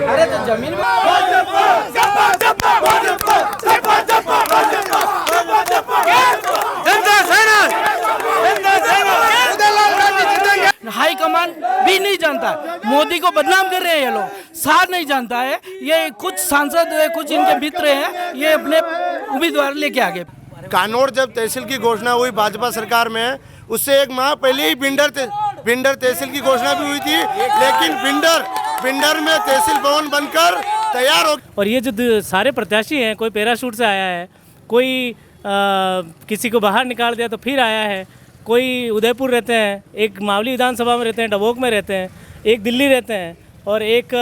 अरे तो जमीन में हाई कमान भी नहीं जानता, मोदी को बदनाम कर रहे हैं ये लोग, सार नहीं जानता है। ये कुछ सांसद है, कुछ इनके मित्र हैं, ये अपने उम्मीदवार लेके आगे। कानौर जब तहसील की घोषणा हुई भाजपा सरकार में, उससे एक माह पहले ही बिंडर तहसील की घोषणा भी हुई थी, लेकिन बिंडर में तहसील भवन बनकर तैयार हो। और ये जो सारे प्रत्याशी हैं, कोई पैराशूट से आया है, कोई किसी को बाहर निकाल दिया तो फिर आया है, कोई उदयपुर रहते हैं, एक मावली विधानसभा में रहते हैं, डबोक में रहते हैं, एक दिल्ली रहते हैं और एक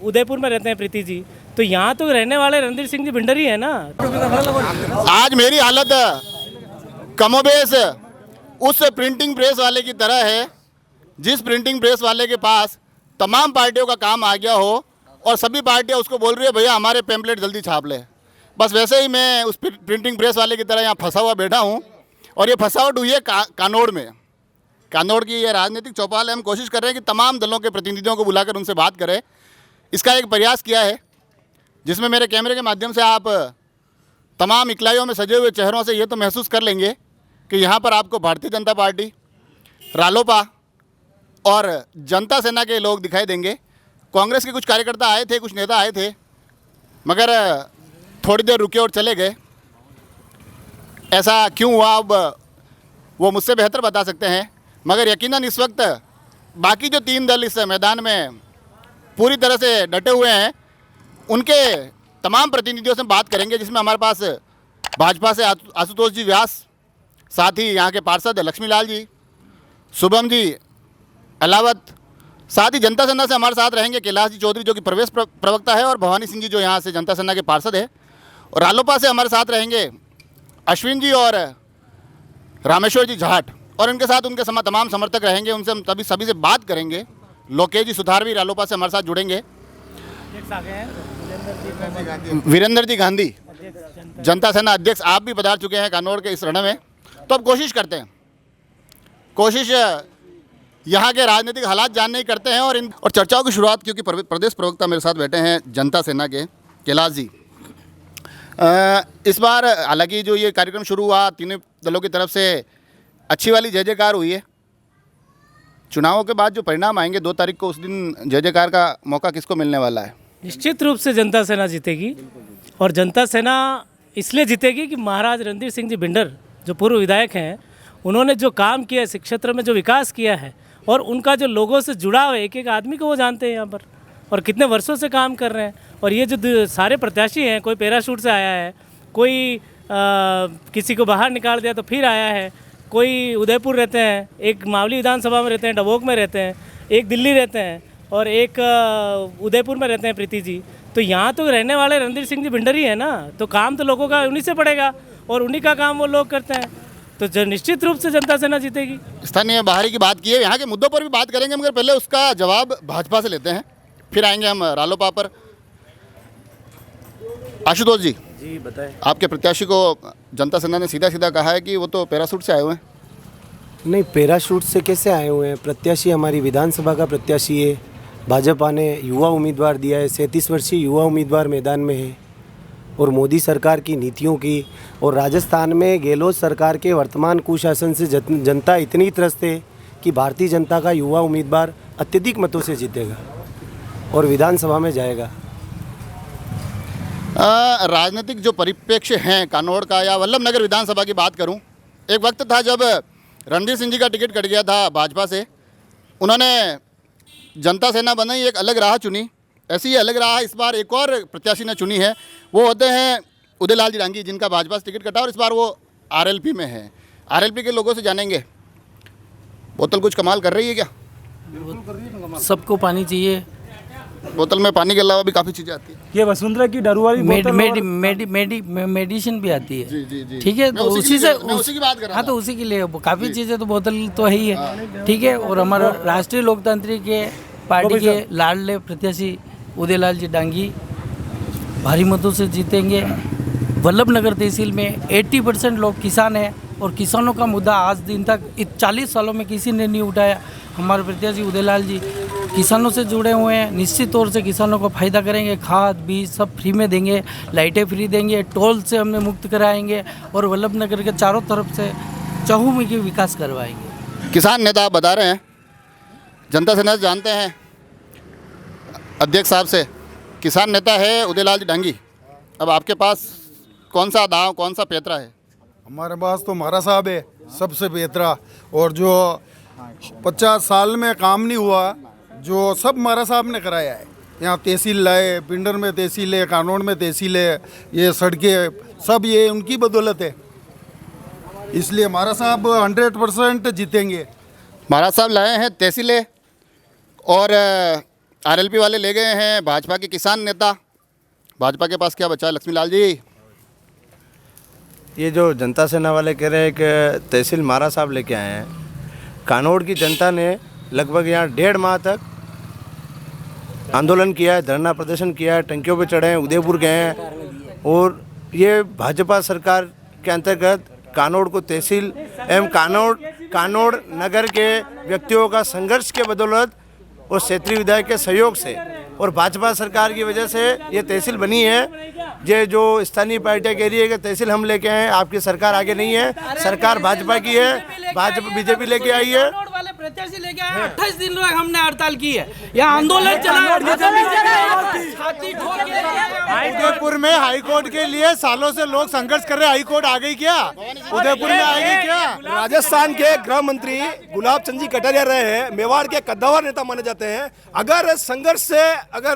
उदयपुर में रहते हैं प्रीति जी। तो यहाँ तो रहने वाले रणधीर सिंह जी बिंडर ही है ना। आज मेरी हालत कमोबेश उस प्रिंटिंग प्रेस वाले की तरह है, जिस प्रिंटिंग प्रेस वाले के पास तमाम पार्टियों का काम आ गया हो और सभी पार्टियां उसको बोल रही है भैया हमारे पैम्पलेट जल्दी छाप ले। बस वैसे ही मैं उस प्रिंटिंग प्रेस वाले की तरह यहाँ फंसा हुआ बैठा हूँ। और ये फंसावट हुई है कानौर में। कानौर की ये राजनीतिक चौपाल है। हम कोशिश कर रहे हैं कि तमाम दलों के प्रतिनिधियों को बुलाकर उनसे बात करें। इसका एक प्रयास किया है जिसमें मेरे कैमरे के माध्यम से आप तमाम इकलाइयों में सजे हुए चेहरों से ये तो महसूस कर लेंगे कि यहाँ पर आपको भारतीय जनता पार्टी, रालोपा और जनता सेना के लोग दिखाई देंगे। कांग्रेस के कुछ कार्यकर्ता आए थे, कुछ नेता आए थे, मगर थोड़ी देर रुके और चले गए। ऐसा क्यों हुआ अब वो मुझसे बेहतर बता सकते हैं, मगर यकीनन इस वक्त बाकी जो 3 दल इस मैदान में पूरी तरह से डटे हुए हैं, उनके तमाम प्रतिनिधियों से बात करेंगे, जिसमें हमारे पास भाजपा से आशुतोष जी व्यास, साथ ही यहाँ के पार्षद लक्ष्मीलाल जी, शुभम जी अलावत, साथ ही जनता सेना से हमारे साथ रहेंगे कैलाश जी चौधरी जो कि प्रवेश प्रवक्ता है, और भवानी सिंह जी जो यहाँ से जनता सेना के पार्षद है। और रालोपा से हमारे साथ रहेंगे अश्विन जी और रामेश्वर जी जाट, और उनके साथ उनके तमाम समर्थक रहेंगे। उनसे हम सभी से बात करेंगे। लोकेश जी सुधार भी रालोपा से हमारे साथ जुड़ेंगे। वीरेंद्र जी गांधी जनता सेना अध्यक्ष, आप भी पधार चुके हैं कानौर के इस रण में। तो अब कोशिश करते हैं, कोशिश यहाँ के राजनीतिक हालात जानने की करते हैं और चर्चाओं की शुरुआत, क्योंकि प्रदेश प्रवक्ता मेरे साथ बैठे हैं जनता सेना के कैलाश जी। इस बार हालांकि जो ये कार्यक्रम शुरू हुआ, तीनों दलों की तरफ से अच्छी वाली जय जयकार हुई है। चुनावों के बाद जो परिणाम आएंगे 2 तारीख को, उस दिन जय जयकार का मौका किसको मिलने वाला है? निश्चित रूप से जनता सेना जीतेगी। और जनता सेना इसलिए जीतेगी कि महाराज रणधीर सिंह जी बिंडर जो पूर्व विधायक हैं, उन्होंने जो काम किया है, इस क्षेत्र में जो विकास किया है, और उनका जो लोगों से जुड़ाव है, एक एक आदमी को वो जानते हैं यहाँ पर, और कितने वर्षों से काम कर रहे हैं। और ये जो सारे प्रत्याशी हैं, कोई पैराशूट से आया है, कोई किसी को बाहर निकाल दिया तो फिर आया है, कोई उदयपुर रहते हैं, एक मावली विधानसभा में रहते हैं, डबोक में रहते हैं, एक दिल्ली रहते हैं और एक उदयपुर में रहते हैं प्रीति जी। तो यहाँ तो रहने वाले रणधीर सिंह जी बिंडर ही है ना। तो काम तो लोगों का उन्हीं से पड़ेगा और उन्हीं का काम वो लोग करते हैं। तो निश्चित रूप से जनता सेना जीतेगी। स्थानीय बाहरी की बात की है, यहाँ के मुद्दों पर भी बात करेंगे, मगर पहले उसका जवाब भाजपा से लेते हैं, फिर आएंगे हम रालोपा पर। आशुतोष जी बताएं। आपके प्रत्याशी को जनता सेना ने सीधा सीधा कहा है कि वो तो पैराशूट से आए हुए हैं। नहीं, पैराशूट से कैसे आए हुए हैं? प्रत्याशी हमारी विधानसभा का प्रत्याशी है। भाजपा ने युवा उम्मीदवार दिया है, 37 वर्षीय युवा उम्मीदवार मैदान में है। और मोदी सरकार की नीतियों की और राजस्थान में गहलोत सरकार के वर्तमान कुशासन से जनता इतनी त्रस्त है कि भारतीय जनता का युवा उम्मीदवार अत्यधिक मतों से जीतेगा और विधानसभा में जाएगा। राजनीतिक जो परिप्रेक्ष्य हैं कानौर का या वल्लभनगर विधानसभा की बात करूं, एक वक्त था जब रणधीर सिंह जी का टिकट कट गया था भाजपा से, उन्होंने जनता सेना बनाई, एक अलग राह चुनी। ऐसी ही अलग राह इस बार एक और प्रत्याशी ने चुनी है, वो होते हैं उदयलाल जी डांगी, जिनका भाजपा से टिकट कटा और इस बार वो आरएलपी में है। आरएलपी के लोगों से जानेंगे, बोतल कुछ कमाल कर रही है क्या? सबको पानी चाहिए, बोतल में पानी के अलावा भी काफ़ी चीज़ें आती हैं। ये वसुंधरा की डरुआरी मेडिसिन भी आती है। जी। ठीक है, मैं तो उसी उसी से मैं उसी की बात कर रहा हाँ, तो उसी के लिए काफ़ी चीज़ें तो बोतल तो है ही है। ठीक है, और हमारा राष्ट्रीय लोकतांत्रिक पार्टी के लाडले प्रत्याशी उदयलाल जी डांगी भारी मतों से जीतेंगे। वल्लभनगर तहसील में 80% लोग किसान हैं और किसानों का मुद्दा आज दिन तक 40 सालों में किसी ने नहीं उठाया। हमारे प्रत्याशी उदयलाल जी किसानों से जुड़े हुए हैं, निश्चित तौर से किसानों को फ़ायदा करेंगे। खाद बीज सब फ्री में देंगे, लाइटें फ्री देंगे, टोल से हमने मुक्त कराएंगे और वल्लभनगर के चारों तरफ से चहुमुखी विकास करवाएंगे। किसान नेता आप बता रहे हैं, जनता सेना से जानते हैं अध्यक्ष साहब से, किसान नेता है उदयलाल जी डांगी। अब आपके पास कौन सा दाव, कौन सा पेतरा है? हमारे पास तो मारा साहब है सबसे बेहतरा, और जो 50 साल में काम नहीं हुआ जो सब मारा साहब ने कराया है। यहाँ तहसील लाए, पिंडर में तहसील है, कानौड़ में तहसील है, ये सड़कें सब ये उनकी बदौलत है, इसलिए मारा साहब 100% जीतेंगे। महाराज साहब लाए हैं तहसीलें और आरएलपी वाले ले गए हैं भाजपा के किसान नेता। भाजपा के पास क्या बचा? लक्ष्मीलाल जी, ये जो जनता सेना वाले कह रहे हैं कि तहसील मारा साहब लेके आए हैं, कानौड़ की जनता ने लगभग यहाँ 1.5 माह तक आंदोलन किया है, धरना प्रदर्शन किया है, टंकियों पे चढ़े हैं, उदयपुर गए हैं, और ये भाजपा सरकार के अंतर्गत कानौड़ को तहसील एवं कानौड़ नगर के व्यक्तियों का संघर्ष के बदौलत और क्षेत्रीय विधायक के सहयोग से और भाजपा सरकार की वजह से ये तहसील बनी है। ये जो स्थानीय पार्टियां कह रही है कि तहसील हम लेके आए, आपकी सरकार आगे नहीं है, सरकार भाजपा की है, भाजपा बीजेपी लेके आई है। वाले प्रत्याशी लेके आए, 28 दिन तक हमने हड़ताल की है, यहाँ आंदोलन चला। उदयपुर में हाईकोर्ट के लिए सालों से लोग संघर्ष कर रहे हैं, हाईकोर्ट आ गई क्या? उदयपुर में आएगी क्या? राजस्थान के गृह मंत्री गुलाब चंद जी कटारिया रहे हैं, मेवाड़ के कद्दावर नेता माने जाते हैं। अगर संघर्ष से अगर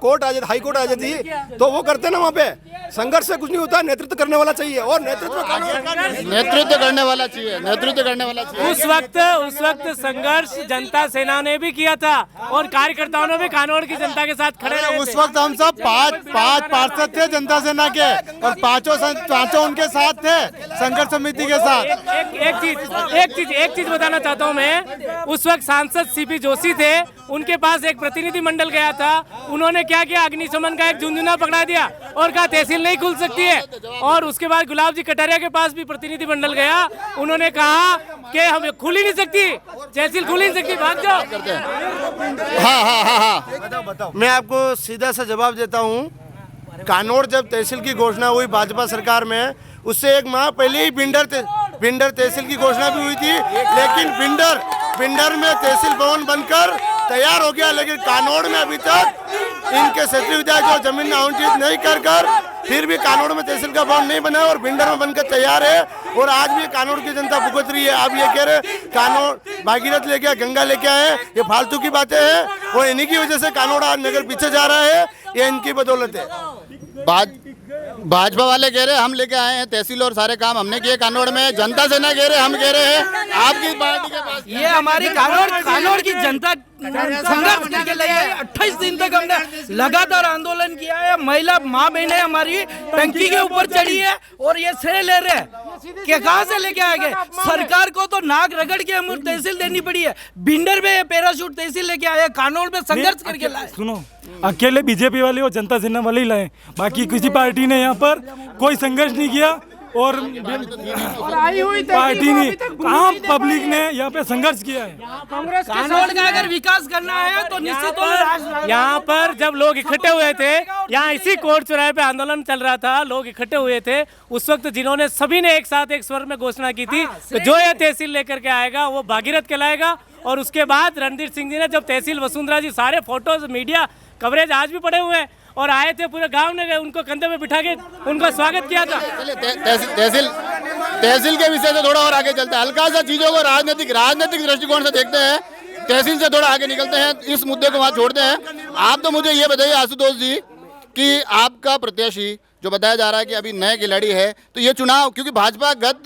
कोर्ट आ जाती, हाई कोर्ट आ जाती तो वो करते ना, वहाँ पे संघर्ष से कुछ नहीं होता, नेतृत्व करने वाला चाहिए और नेतृत्व करने वाला चाहिए, नेतृत्व करने वाला चाहिए। उस वक्त संघर्ष जनता सेना ने भी किया था और कार्यकर्ताओं ने भी कानौड़ की जनता के साथ खड़े रहे। उस वक्त हम सब पांच पार्षद थे जनता सेना के और पांचों उनके साथ थे, संघर्ष समिति के साथ। एक चीज बताना चाहता हूँ मैं, उस वक्त सांसद सीपी जोशी थे, उनके पास एक प्रतिनिधि मंडल गया था, उन्होंने क्या किया, अग्निशमन का एक झुंझुना पकड़ा दिया और कहा तहसील नहीं खुल सकती है। और उसके बाद गुलाब जी कटारिया के पास भी प्रतिनिधि मंडल गया, उन्होंने कहा कि हम खुल ही नहीं सकती, तहसील खुल ही नहीं सकती, भाग जाओ। हाँ। मैं आपको सीधा सा जवाब देता हूँ, कानौड़ जब तहसील की घोषणा हुई भाजपा सरकार में, उससे 1 माह पहले ही बिंडर तहसील की घोषणा भी हुई थी, लेकिन बिंडर में तहसील भवन बनकर तैयार हो गया, लेकिन कानौड़ में अभी तक इनके क्षेत्रीय विधायक जो जमीन आवंटित नहीं कर फिर भी कानौड़ में तहसील का भवन नहीं बना और बिंडर में बनकर तैयार है। और आज भी कानौड़ की जनता भुगत रही है। आप ये कह रहे कानौड़ भागीरथ लेके आए, गंगा लेके आए, ये फालतू की बातें हैं और इन्हीं की वजह से कानौड़ आज नगर पीछे जा रहा है, ये इनकी बदौलत है। भाजपा वाले कह रहे हैं हम लेके आए हैं तहसील और सारे काम हमने किए कानौड़ में, जनता सेना कह रहे हैं हम कह रहे हैं आपकी पार्टी के पास। ये हमारी कानौड़ की जनता संघर्ष करके ले आई। 28 दिन तक हमने लगातार आंदोलन किया है, महिला माँ बहनें हमारी टंकी के ऊपर चढ़ी है और ये श्रेय ले रहे हैं कि कहाँ से लेके आ गए। सरकार को तो नाक रगड़ के हम तहसील देनी पड़ी है। बिंडर में पैराशूट तहसील लेके आए, कानौड़ में संघर्ष करके लाए। सुनो, अकेले बीजेपी वाले और जनता सेना वाले ही लाए, बाकी किसी पार्टी ने यहाँ पर कोई संघर्ष नहीं किया और आई हुई पार्टी ने कहाँ पब्लिक ने यहाँ पे संघर्ष किया है। कानौड़ का अगर विकास करना है तो निश्चित यहाँ पर जब लोग इकट्ठे हुए थे, यहाँ इसी कोर्ट चौराहे पे आंदोलन चल रहा था, लोग इकट्ठे हुए थे उस वक्त, जिन्होंने सभी ने एक साथ एक स्वर में घोषणा की थी तो जो यह तहसील लेकर के आएगा वो भागीरथ कहलाएगा। और उसके बाद रणधीर सिंह जी ने जब तहसील वसुंधरा जी, सारे फोटोज मीडिया कवरेज आज भी पड़े हुए हैं, और आए थे पूरे गांव ने गए, उनको कंधे पे बिठा के उनका स्वागत किया था। तहसील के विषय से थोड़ा और आगे चलते हैं, हल्का सा चीजों को राजनीतिक दृष्टिकोण से देखते हैं, तहसील से थोड़ा आगे निकलते हैं, इस मुद्दे को वहाँ छोड़ते हैं। आप तो मुझे ये बताइए आशुतोष जी कि आपका प्रत्याशी जो बताया जा रहा है कि अभी नए खिलाड़ी है, तो ये चुनाव क्योंकि भाजपा गत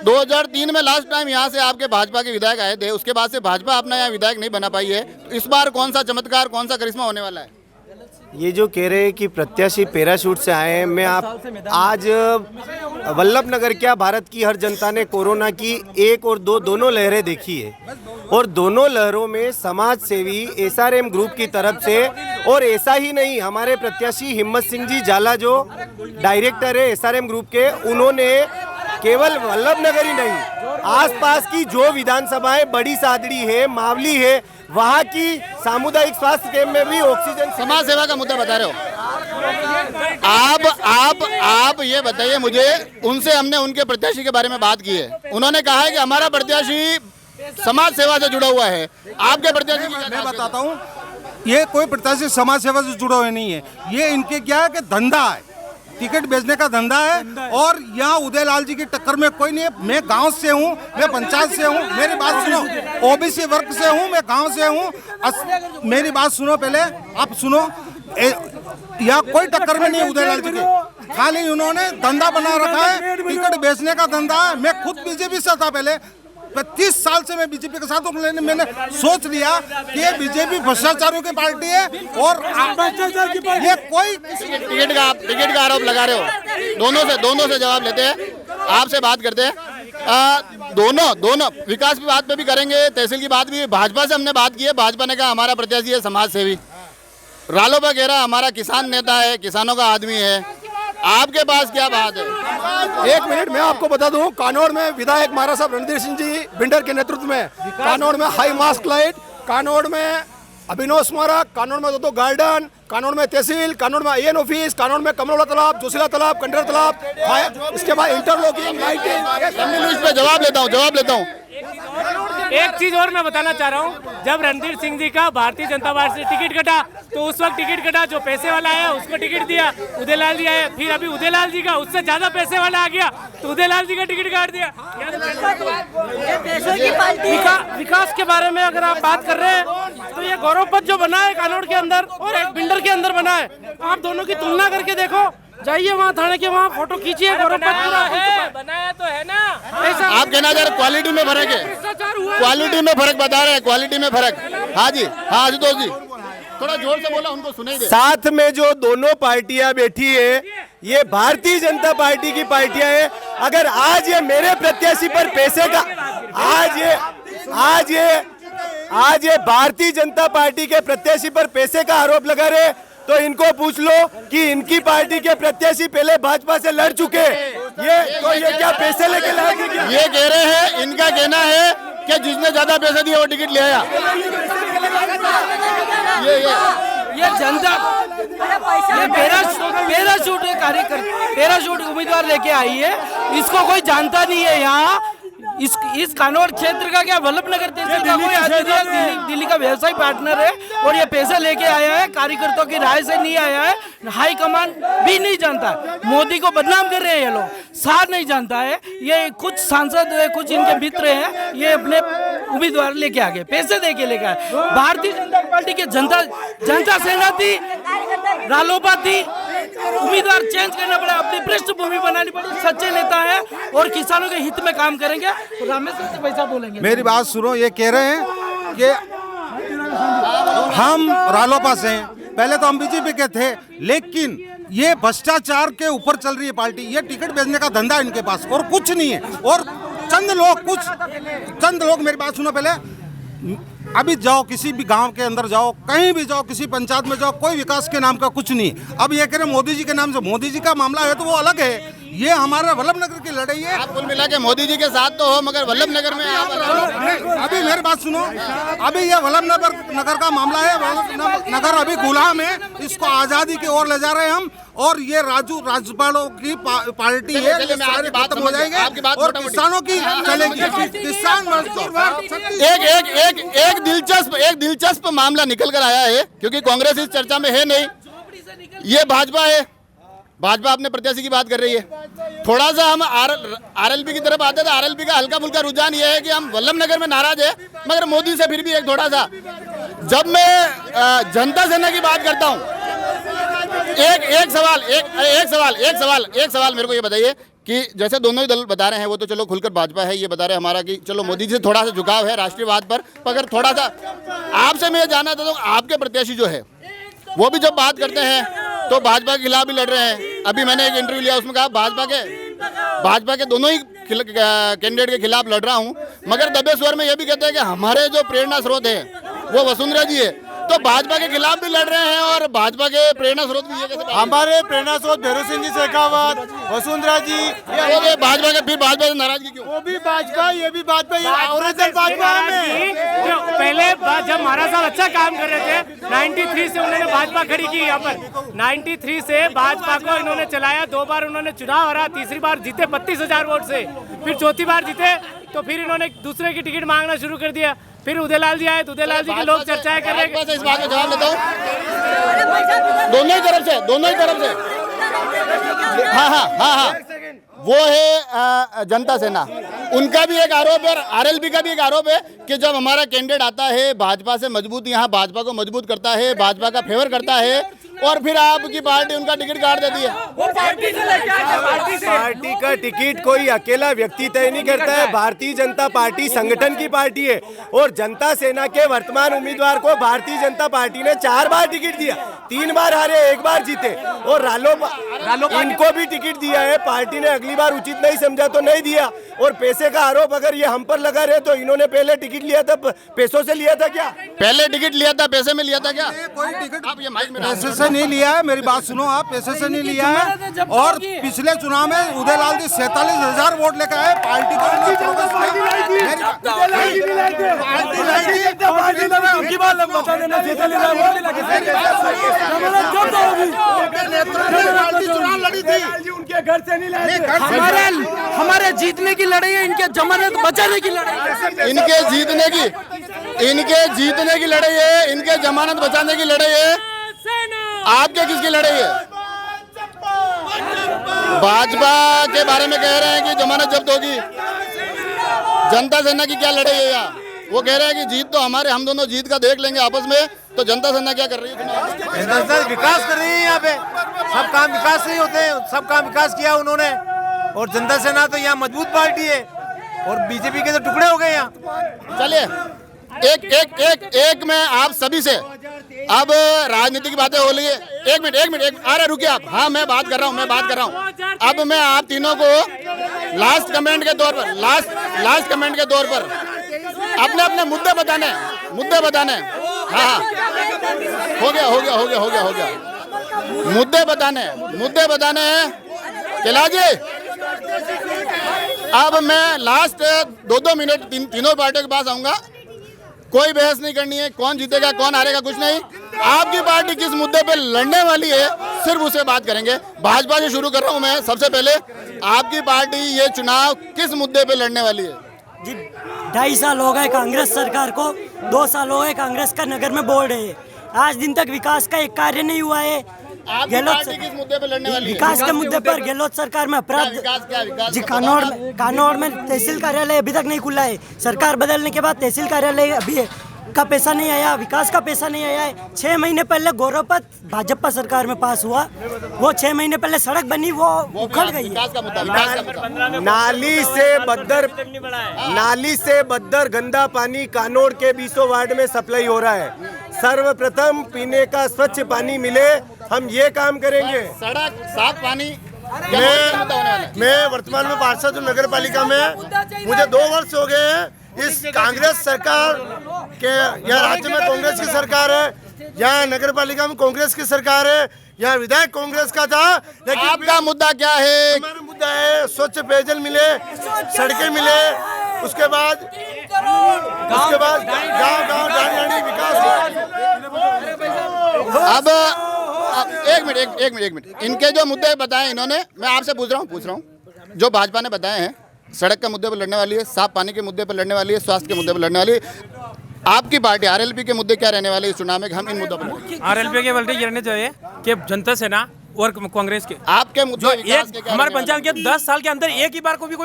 2003 में लास्ट टाइम यहाँ से आपके भाजपा के विधायक आए थे, उसके बाद से भाजपा अपना यहाँ विधायक नहीं बना पाई है। तो इस बार कौन सा चमत्कार, कौन सा करिश्मा होने वाला है? ये जो कह रहे हैं कि प्रत्याशी पैराशूट से आए हैं, मैं आप आज वल्लभ नगर क्या, भारत की हर जनता ने कोरोना की एक और दो दोनों लहरें देखी है और दोनों लहरों में समाज सेवी एसआरएम ग्रुप की तरफ से, और ऐसा ही नहीं, हमारे प्रत्याशी हिम्मत सिंह जी झाला जो डायरेक्टर है एसआरएम ग्रुप के, उन्होंने केवल वल्लभ नगर ही नहीं, आसपास की जो विधानसभाएं बड़ी सादड़ी है, मावली है, वहाँ की सामुदायिक स्वास्थ्य केंद्र में भी ऑक्सीजन। समाज सेवा का मुद्दा बता रहे हो आप ये बताइए मुझे, उनसे हमने उनके प्रत्याशी के बारे में बात की है, उन्होंने कहा है कि हमारा प्रत्याशी समाज सेवा से जुड़ा हुआ है। आपके प्रत्याशी की मैं बताता हूँ, ये कोई प्रत्याशी समाज सेवा से जुड़ा हुआ नहीं है, ये इनके क्या है कि धंधा है, टिकट बेचने का धंधा है। और यहाँ उदयलाल जी की टक्कर में कोई नहीं है। मैं गांव से हूँ, मैं पंचायत से हूँ, मेरी बात सुनो, ओबीसी वर्ग से हूँ, मैं गांव से हूँ, मेरी बात सुनो, पहले आप सुनो। यहाँ कोई टक्कर में नहीं है उदयलाल जी के, खाली उन्होंने धंधा बना रखा है, टिकट बेचने का धंधा है। मैं खुद बीजेपी से था पहले, 25 साल से मैं बीजेपी के साथ हूँ। मैंने सोच लिया कि ये बीजेपी भ्रष्टाचारियों की पार्टी है और ये कोई टिकट का आरोप लगा रहे हो। दोनों से जवाब लेते हैं, आपसे बात करते हैं। दोनों विकास की बात पे भी करेंगे, तहसील की बात भी। भाजपा से हमने बात की है, भाजपा ने कहा हमारा प्रत्याशी है समाज सेवी। रालोपा कह रहा हमारा किसान नेता है, किसानों का आदमी है। आपके पास क्या बात है? एक मिनट मैं आपको बता दूं, कानौर में विधायक महाराज साहब रणधीर सिंह जी बिंडर के नेतृत्व में, कानौर में हाई मास्क लाइट, कानौर में अभिनव स्मारक, कानौर में दो गार्डन, कानौर में तहसील, कानौर में AN ऑफिस, कानौर में कमलोला तालाब, जोशीला तालाब, कंडर तालाब, इसके बाद इंटरलॉकिंग लाइटिंग। इस पे जवाब लेता हूँ। एक चीज और मैं बताना चाह रहा हूँ, जब रणधीर सिंह जी का भारतीय जनता पार्टी से टिकट कटा, तो उस वक्त टिकट कटा जो पैसे वाला आया उसको टिकट दिया, उदयलाल जी आए, फिर अभी उदयलाल जी का उससे ज्यादा पैसे वाला आ गया तो उदयलाल जी का टिकट काट दिया। विकास के बारे में अगर आप बात कर रहे हैं तो ये गौरव पथ जो बना है कानौर के अंदर और एक बिंडर के अंदर बना है, आप दोनों की तुलना करके देखो, जाइए वहाँ थाने के वहाँ फोटो खींचिए, गौरव पथ पूरा बनाया तो है ना। आप कहना चाह रहे क्वालिटी में फर्क है, क्वालिटी में फर्क बता रहे हैं, क्वालिटी में फर्क। हाँ जी, हाँ आशुतोष जी, थोड़ा जोर से बोला, उनको सुनाई दे। साथ में जो दोनों पार्टियां बैठी है, ये भारतीय जनता पार्टी की पार्टियां हैं। अगर आज ये मेरे प्रत्याशी पर पैसे का, आज ये भारतीय जनता पार्टी के प्रत्याशी पर पैसे का आरोप लगा रहे, तो इनको पूछ लो कि इनकी पार्टी के प्रत्याशी पहले भाजपा से लड़ चुके, ये क्या पैसे लेके लड़े? ये कह रहे हैं, इनका कहना है कि जिसने ज्यादा पैसे दिए वो टिकट ले आया। ये जनता पैराशूट कार्यकर्ता, पैराशूट उम्मीदवार लेके आई है, इसको कोई जानता नहीं है। यहाँ इस कानौर क्षेत्र का क्या वल्लभ नगर तहसील का कोई आदमी दिल्ली का व्यवसायी पार्टनर है और ये पैसे लेके आया है, कार्यकर्ताओं की राय से नहीं आया है, हाई कमान भी नहीं जानता। मोदी को बदनाम कर रहे हैं ये लोग, सार नहीं जानता है। ये कुछ सांसद है, कुछ इनके मित्र हैं, ये अपने उम्मीदवार लेके आ गए, पैसे दे के लेके आए। भारतीय जनता पार्टी के जनता सेना थी, रालोपा थी, उम्मीदवार चेंज करना पड़ा, अपनी पृष्ठभूमि बनानी पड़ी, सच्चे नेता है और किसानों के हित में काम करेंगे। रामेश्वर से पैसा बोलेंगे। मेरी बात सुनो, ये कह रहे हैं कि हम रालोपा से हैं, पहले तो हम बीजेपी के थे, लेकिन ये भ्रष्टाचार के ऊपर चल रही है पार्टी। ये टिकट बेचने का धंधा है इनके पास और कुछ नहीं है। और चंद लोग मेरी बात सुनो पहले, अभी जाओ किसी भी गांव के अंदर जाओ, कहीं भी जाओ, किसी पंचायत में जाओ, कोई विकास के नाम का कुछ नहीं। अब ये कह रहे मोदी जी के नाम से, मोदी जी का मामला है तो वो अलग है, ये हमारा वल्लभ नगर की लड़ाई है। आप कुल मिला के मोदी जी के साथ तो हो, मगर वल्लभ नगर में आप अभी मेरी बात सुनो, अभी ये वल्लभ नगर का मामला है। वल्लभ नगर अभी गुलाम है, इसको आजादी की ओर ले जा रहे हैं हम। और ये राजपालों की पार्टी है, सारी खत्म हो जाएंगे और किसानों की चलेगी। किसान मजदूर एक दिलचस्प मामला निकल कर आया है, क्योंकि कांग्रेस इस चर्चा में है नहीं, ये भाजपा है। भाजपा अपने प्रत्याशी की बात कर रही है। थोड़ा सा हम आरएलपी की तरफ आते थे, आरएलपी का हल्का फुल्का रुझान ये है कि हम वल्लभ नगर में नाराज है, मगर मोदी से फिर भी एक थोड़ा सा। जब मैं जनता सेना की बात करता हूं, एक सवाल मेरे को ये बताइए कि जैसे दोनों ही दल बता रहे हैं, वो तो चलो खुलकर भाजपा है ये बता रहे हैं हमारा कि चलो मोदी जी से थोड़ा सा झुकाव है राष्ट्रीयवाद पर, अगर थोड़ा सा आपसे मैं ये जानना था तो आपके प्रत्याशी जो है वो भी जब बात करते हैं तो भाजपा के खिलाफ भी लड़ रहे हैं। अभी मैंने एक इंटरव्यू लिया, उसमें कहा भाजपा के दोनों ही कैंडिडेट के खिलाफ लड़ रहा हूं, मगर दबे स्वर में ये भी कहते हैं कि हमारे जो प्रेरणा स्रोत है वो वसुंधरा जी है। तो भाजपा के खिलाफ भी लड़ रहे हैं और भाजपा के प्रेरणा स्रोत भी ये कैसे? हमारे प्रेरणा स्रोत भैरव सिंह जी शेखावत, वसुंधरा जी, वो भाजपा के, फिर भाजपा से नाराजगी क्यों? वो भी भाजपा, ये भी भाजपा, ये औरत भाजपा में। पहले जब महाराज साहब अच्छा काम कर रहे थे 93 से उन्होंने भाजपा खड़ी की यहाँ पर, 93 से भाजपा को इन्होंने चलाया, 2 बार उन्होंने चुनाव हरा, तीसरी बार जीते 32,000 वोट से, फिर चौथी बार जीते तो फिर इन्होंने दूसरे की टिकट मांगना शुरू कर दिया। फिर उदयलाल जी आए तो उदयलाल जी के लोग चर्चाएं कर रहे हैं। इस बात का जवाब देता हूँ दोनों ही तरफ से। हाँ, वो है जनता सेना, उनका भी एक आरोप है और आरएलपी का भी एक आरोप है कि जब हमारा कैंडिडेट आता है भाजपा से मजबूत, यहाँ भाजपा को मजबूत करता है, भाजपा का फेवर करता है, और फिर आपकी पार्टी उनका टिकट काट देती है। पार्टी का टिकट कोई अकेला व्यक्ति तय नहीं करता है, भारतीय जनता पार्टी संगठन की पार्टी है और जनता सेना के वर्तमान उम्मीदवार को भारतीय जनता पार्टी ने 4 बार टिकट दिया, 3 बार हारे, 1 बार जीते, और रालोपा इनको भी टिकट दिया है। पार्टी ने अगली बार उचित नहीं समझा तो नहीं दिया। और पैसे का आरोप अगर ये हम पर लगा रहे तो इन्होंने पहले टिकट लिया था, पैसों से लिया था क्या? पहले टिकट लिया था, पैसे में लिया था क्या? कोई टिकट आप ये माइक में पैसे से नहीं लिया है, मेरी बात सुनो आप, पैसे से नहीं लिया है। और पिछले चुनाव में उदयलाल जी 47,000 वोट लेकर आए, पार्टी को चुनाव लड़ी थी, उनके घर से नहीं लड़ी, हमारे जीतने की लड़ाई है, इनके जमानत बचाने की लड़ाई है। इनके जीतने की लड़ाई है, इनके जमानत बचाने की लड़ाई है। आपके किसकी लड़ाई है? भाजपा के बारे में कह रहे हैं कि जमानत जब्त होगी। जनता सेना की क्या लड़ाई है यहाँ? वो कह रहे हैं कि जीत तो हमारे, हम दोनों जीत का देख लेंगे आपस में। तो जनता सेना क्या कर रही है? विकास कर रही है यहाँ पे, सब काम विकास से ही होते हैं, सब काम विकास किया उन्होंने। और जनता सेना तो यहाँ मजबूत पार्टी है और बीजेपी के तो टुकड़े हो गए यहाँ। चलिए एक मैं आप सभी से अब राजनीति की बातें हो रही है। एक मिनट अरे रुकिए आप। हाँ मैं बात कर रहा हूँ। अब मैं आप तीनों को लास्ट कमेंट के तौर पर अपने मुद्दे बताने हाँ हो गया मुद्दे बताने हैं केला जी। अब मैं लास्ट 2 मिनट तीनों पार्टियों के पास आऊंगा। कोई बहस नहीं करनी है, कौन जीतेगा कौन हारेगा कुछ नहीं। आपकी पार्टी किस मुद्दे पे लड़ने वाली है सिर्फ उससे बात करेंगे। भाजपा से शुरू कर रहा हूं मैं। सबसे पहले आपकी पार्टी ये चुनाव किस मुद्दे पे लड़ने वाली है? जी 2.5 साल हो गए कांग्रेस सरकार को, 2 साल हो गए कांग्रेस का नगर में बोर्ड है, आज दिन तक विकास का एक कार्य नहीं हुआ है। आपकी पार्टी किस मुद्दे पे लड़ने वाली है? विकास के मुद्दे पर गहलोत सरकार में अपराध। विकास जी कानौर में तहसील कार्यालय अभी तक नहीं खुला है। सरकार बदलने के बाद तहसील कार्यालय अभी का पैसा नहीं आया, विकास का पैसा नहीं आया है। 6 महीने पहले गौरवपथ भाजपा सरकार में पास हुआ, वो 6 महीने पहले सड़क बनी, वो उखड़ गई। विकास का मुद्दा नाली से बद्दर गंदा पानी कानौर के 20 वार्ड में सप्लाई हो रहा है। सर्वप्रथम पीने का स्वच्छ पानी मिले, हम ये काम करेंगे। सड़क साफ पानी। मैं वर्तमान में पार्षद हूँ नगर पालिका में। मुझे 2 वर्ष हो गए हैं। इस कांग्रेस सरकार के यहाँ राज्य में कांग्रेस की सरकार है, यहाँ नगर पालिका में कांग्रेस की सरकार है, यहाँ विधायक कांग्रेस का था। लेकिन आपका मुद्दा क्या है? हमारा मुद्दा है स्वच्छ पेयजल मिले, सड़कें मिले, उसके बाद गांव विकास। अब एक मिनट इनके जो मुद्दे बताए इन्होंने, मैं आपसे पूछ रहा हूँ जो भाजपा ने बताए हैं, सड़क के मुद्दे पर लड़ने वाली है, साफ पानी के मुद्दे पर लड़ने वाली है, स्वास्थ्य के मुद्दे पर लड़ने वाली है। आपकी पार्टी आरएलपी के मुद्दे क्या रहने वाले इस चुनाव में? हम इन मुद्दों पर आरएलपी के मुद्दे ये रहने चाहिए कि जनता सेना और कांग्रेस के आपके मुद्दे हमारे पंचायत के 10 साल के अंदर एक ही बार कोई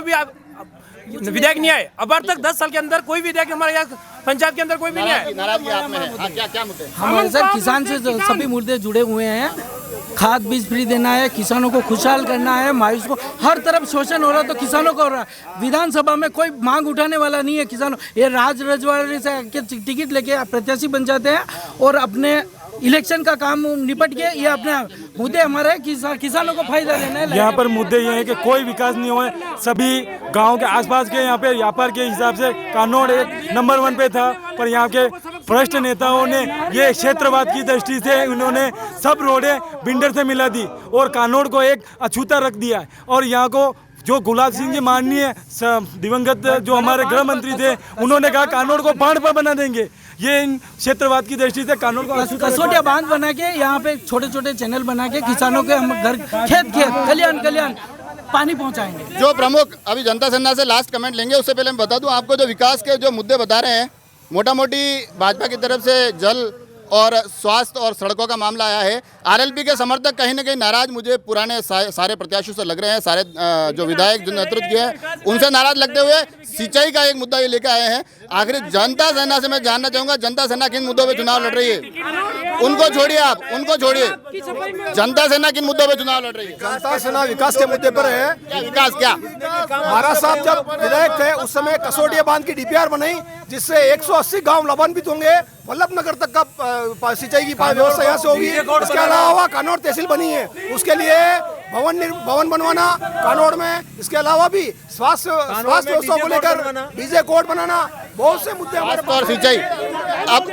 विधायक नहीं आए। अब तक 10 साल के अंदर कोई विधायक हमारे यहाँ पंचायत के अंदर कोई भी नहीं आया। नाराजगी आप में है। हाँ, क्या मुद्दे? हमारे साथ किसान से सभी मुद्दे जुड़े हुए हैं खाद बीज फ्री देना है, किसानों को खुशहाल करना है, मायूस को हर तरफ शोषण हो रहा है तो किसानों को हो रहा है। विधानसभा में कोई मांग उठाने वाला नहीं है किसानों, ये राज रजवाड़े से टिकट लेके प्रत्याशी बन जाते हैं और अपने इलेक्शन का काम निपट के ये अपने मुद्दे हमारे किसानों को फायदा देना है। यहाँ पर मुद्दे ये हैं कि कोई विकास नहीं हुआ है। सभी गांव के आसपास के यहाँ पे व्यापार के हिसाब से कानौड़ एक नंबर 1 पे था, पर यहाँ के भ्रष्ट नेताओं ने ये क्षेत्रवाद की दृष्टि से उन्होंने सब रोडें बिल्डर से मिला दी और कानौड़ को एक अछूता रख दिया है। और यहाँ को जो गुलाब सिंह जी माननीय दिवंगत जो हमारे गृह मंत्री थे, उन्होंने कहा कानौड़ को बाढ़ पर बना देंगे। ये इन क्षेत्रवाद की दृष्टि से कानून को कसोटिया बांध बना के यहाँ पे छोटे छोटे चैनल बना के किसानों के हम घर खेत कल्याण पानी पहुँचाएंगे। जो प्रमुख अभी जनता सेना से लास्ट कमेंट लेंगे, उससे पहले मैं बता दूं आपको, जो विकास के जो मुद्दे बता रहे हैं, मोटा मोटी भाजपा की तरफ से जल और स्वास्थ्य और सड़कों का मामला आया है। आरएलपी के समर्थक कहीं ना कहीं नाराज मुझे पुराने सारे प्रत्याशियों से लग रहे हैं, सारे जो विधायक जो नेतृत्व किए हैं उनसे नाराज लगते हुए सिंचाई का एक मुद्दा ये लेकर आए हैं। आखिर जनता सेना से मैं जानना चाहूंगा, जनता सेना किन मुद्दों पे चुनाव लड़ रही है? उनको छोड़िए, आप उनको छोड़िए, जनता सेना किन मुद्दों पे चुनाव लड़ रही है? जनता सेना विकास के मुद्दे पर है। विकास क्या? महाराज साहब जब विधायक थे उस समय कसोटिया बांध की डीपीआर बनाई, जिससे 180 गांव लाभान्वित होंगे। वल्लभनगर तक का सिंचाई की व्यवस्था यहाँ से होगी। इसके अलावा कानौड़ तहसील बनी है, उसके लिए भवन बनवाना कानौड़ में। इसके अलावा भी स्वास्थ्य व्यवस्था को लेकर डीजे कोर्ट बनाना, बहुत से मुद्दे हमारे पास। और सिंचाई अब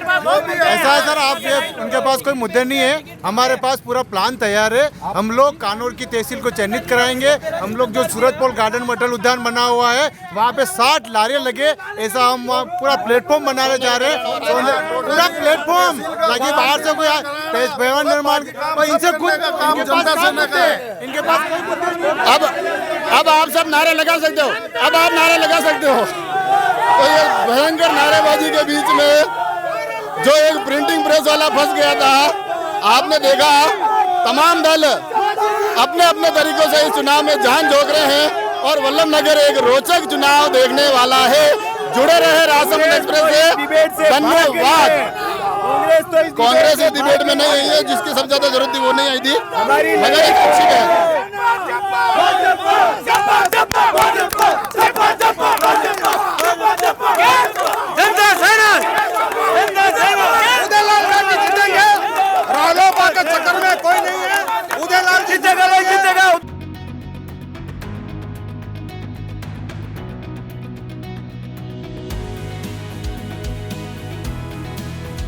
ऐसा है सर, आपके उनके पास कोई मुद्दे नहीं है, हमारे पास पूरा प्लान तैयार है। हम लोग कानौड़ की तहसील को चिन्हित कराएंगे। हम लोग जो सूरजपोल गार्डन मॉडल उद्यान बना हुआ है वहाँ पे 60 लारे लगे, ऐसा हम पूरा प्लेटफॉर्म बनाने जा रहे हैं। पूरा प्लेटफॉर्म ताकि बाहर से कोई भवन निर्माण इनसे खुद इनके पास कोई मुद्दे नहीं। अब आप सब नारे लगा सकते हो, अब आप नारे लगा सकते हो। तो ये भयंकर नारेबाजी के बीच में जो एक प्रिंटिंग प्रेस वाला फंस गया था, आपने देखा तमाम दल अपने अपने तरीकों से इस चुनाव में जान झोंक रहे हैं और वल्लभनगर एक रोचक चुनाव देखने वाला है। जुड़े रहे राजसमंद एक्सप्रेस से। धन्यवाद। कांग्रेस इस डिबेट में नहीं आई है, जिसकी सबसे ज्यादा जरूरत थी वो नहीं आई थी, मगर एक अच्छी है।